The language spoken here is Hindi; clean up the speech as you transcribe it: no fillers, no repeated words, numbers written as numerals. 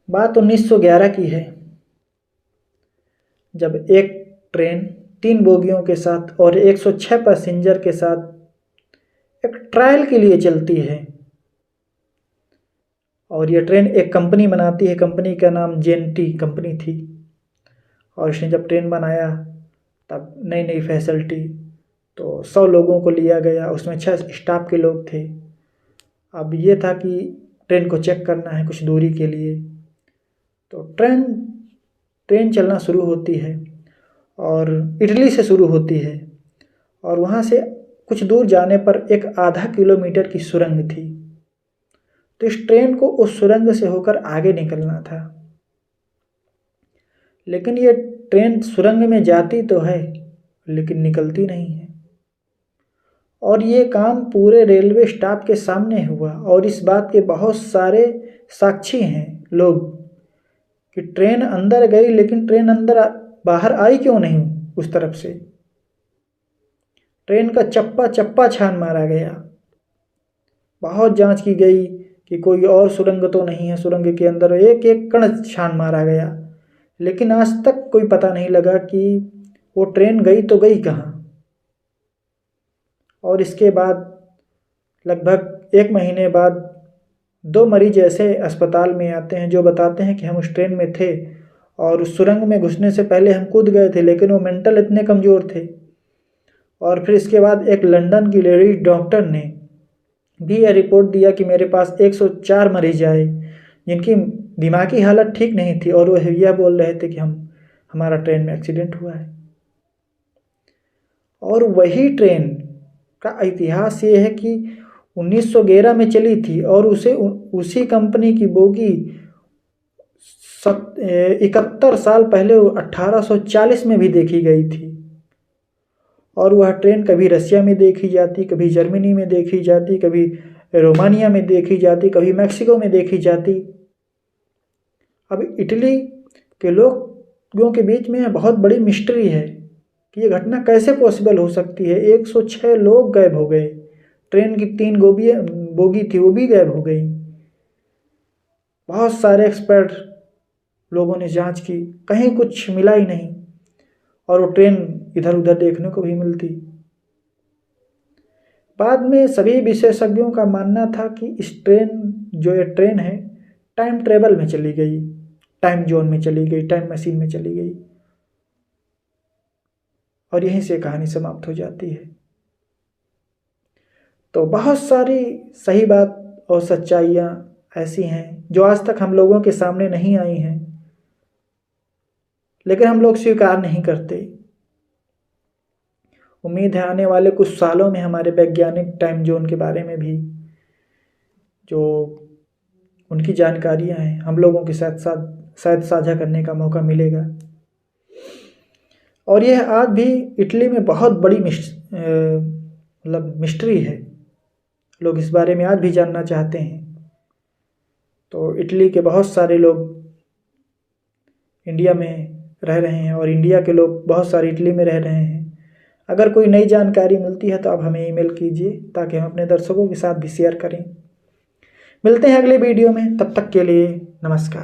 बात 1911 की है, जब एक ट्रेन 3 बोगियों के साथ और 106 पैसेंजर के साथ एक ट्रायल के लिए चलती है। और ये ट्रेन एक कंपनी बनाती है, कंपनी का नाम जेएनटी कंपनी थी। और इसने जब ट्रेन बनाया तब नई नई फैसिलिटी, तो 100 लोगों को लिया गया, उसमें 6 स्टाफ के लोग थे। अब ये था कि ट्रेन को चेक करना है कुछ दूरी के लिए, तो ट्रेन चलना शुरू होती है और इटली से शुरू होती है और वहाँ से कुछ दूर जाने पर एक आधा किलोमीटर की सुरंग थी। तो इस ट्रेन को उस सुरंग से होकर आगे निकलना था, लेकिन ये ट्रेन सुरंग में जाती तो है लेकिन निकलती नहीं है। और ये काम पूरे रेलवे स्टाफ के सामने हुआ और इस बात के बहुत सारे साक्षी हैं लोग कि ट्रेन अंदर गई लेकिन ट्रेन बाहर आई क्यों नहीं उस तरफ से। ट्रेन का चप्पा चप्पा छान मारा गया, बहुत जांच की गई कि कोई और सुरंग तो नहीं है, सुरंग के अंदर एक एक कण छान मारा गया, लेकिन आज तक कोई पता नहीं लगा कि वो ट्रेन गई तो गई कहाँ। और इसके बाद लगभग 1 महीने बाद 2 मरीज ऐसे अस्पताल में आते हैं जो बताते हैं कि हम उस ट्रेन में थे और उस सुरंग में घुसने से पहले हम कूद गए थे, लेकिन वो मेंटल इतने कमज़ोर थे। और फिर इसके बाद एक लंदन की लेडी डॉक्टर ने भी यह रिपोर्ट दिया कि मेरे पास 104 मरीज आए जिनकी दिमागी हालत ठीक नहीं थी और वह यह बोल रहे थे कि हमारा ट्रेन में एक्सीडेंट हुआ है। और वही ट्रेन का इतिहास ये है कि 1911 में चली थी और उसी कंपनी की बोगी 71 साल पहले 1840 में भी देखी गई थी। और वह ट्रेन कभी रसिया में देखी जाती, कभी जर्मनी में देखी जाती, कभी रोमानिया में देखी जाती, कभी मैक्सिको में देखी जाती। अब इटली के लोगों के बीच में बहुत बड़ी मिस्ट्री है कि ये घटना कैसे पॉसिबल हो सकती है। 106 लोग गायब हो गए, ट्रेन की 3 बोगी थी वो भी गायब हो गई। बहुत सारे एक्सपर्ट लोगों ने जांच की, कहीं कुछ मिला ही नहीं और वो ट्रेन इधर उधर देखने को भी मिलती। बाद में सभी विशेषज्ञों का मानना था कि ये ट्रेन है टाइम ट्रेवल में चली गई, टाइम जोन में चली गई, टाइम मशीन में चली गई और यहीं से कहानी समाप्त हो जाती है। तो बहुत सारी सही बात और सच्चाइयाँ ऐसी हैं जो आज तक हम लोगों के सामने नहीं आई हैं, लेकिन हम लोग स्वीकार नहीं करते। उम्मीद है आने वाले कुछ सालों में हमारे वैज्ञानिक टाइम जोन के बारे में भी जो उनकी जानकारियां हैं हम लोगों के साथ शायद साझा करने का मौका मिलेगा। और यह आज भी इटली में बहुत बड़ी मिस्ट्री है, लोग इस बारे में आज भी जानना चाहते हैं। तो इटली के बहुत सारे लोग इंडिया में रह रहे हैं और इंडिया के लोग बहुत सारे इटली में रह रहे हैं। अगर कोई नई जानकारी मिलती है तो आप हमें ईमेल कीजिए ताकि हम अपने दर्शकों के साथ भी शेयर करें। मिलते हैं अगले वीडियो में, तब तक के लिए नमस्कार।